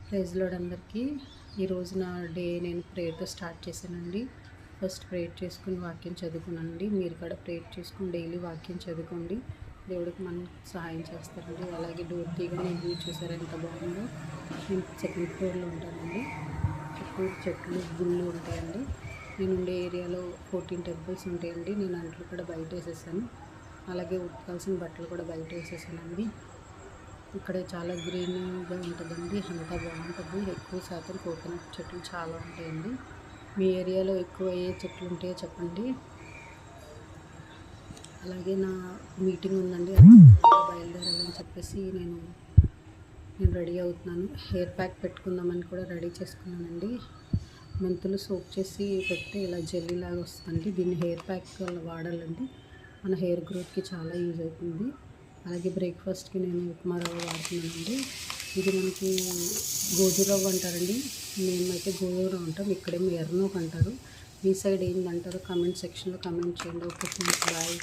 Praise lord అందరికీ. ఈరోజు నా డే నేను ప్రేయర్తో స్టార్ట్ చేశానండి. ఫస్ట్ ప్రేయర్ చేసుకుని వాక్యం చదువుకున్నానండి. మీరు కూడా ప్రేయర్ చేసుకుని డైలీ వాక్యం చదువుకోండి. దేవుడికి మనం సహాయం చేస్తారండి. అలాగే డోర్ తీయగానే వ్యూ చూసారు ఎంత బాగుందో. నేను సెకండ్ ఫ్లోర్లో ఉంటానండి. చుట్టూ చెట్లు గుళ్ళు ఉంటాయండి. నేను ఉండే ఏరియాలో 14 టెంపుల్స్ ఉంటాయండి. నేను అంట్లు కూడా బయట వేసేసాను. అలాగే ఉతకాల్సిన బట్టలు కూడా బయట వేసేసానండి. ఇక్కడ చాలా గ్రీన్గా ఉంటుందండి. అంతా బాగుంటుంది. ఎక్కువ శాతం కోకోనట్ చెట్లు చాలా ఉంటాయండి. మీ ఏరియాలో ఎక్కువ ఏ చెట్లు ఉంటాయో చెప్పండి. అలాగే నా మీటింగ్ ఉందండి, బయలుదేరాలని చెప్పేసి నేను రెడీ అవుతున్నాను. హెయిర్ ప్యాక్ పెట్టుకుందామని కూడా రెడీ చేసుకున్నానండి. మెంతులు సోప్ చేసి పెడితే ఇలా జెల్లీ లాగా వస్తుందండి. దీన్ని హెయిర్ ప్యాక్ వాడాలండి. మన హెయిర్ గ్రోత్కి చాలా యూజ్ అవుతుంది. అలాగే బ్రేక్ఫాస్ట్కి నేను ఉప్మా రవ్వ వాడుతున్నానండి. ఇది మనకి గోధుమ రవ్వ అంటారండి. మేమైతే గోధుమ రవ్వ అంటాం. ఇక్కడేమో ఎర్రనోక్ అంటారు. మీ సైడ్ ఏంటంటారో కామెంట్ సెక్షన్లో కామెంట్ చేయండి. Okay friends, bye.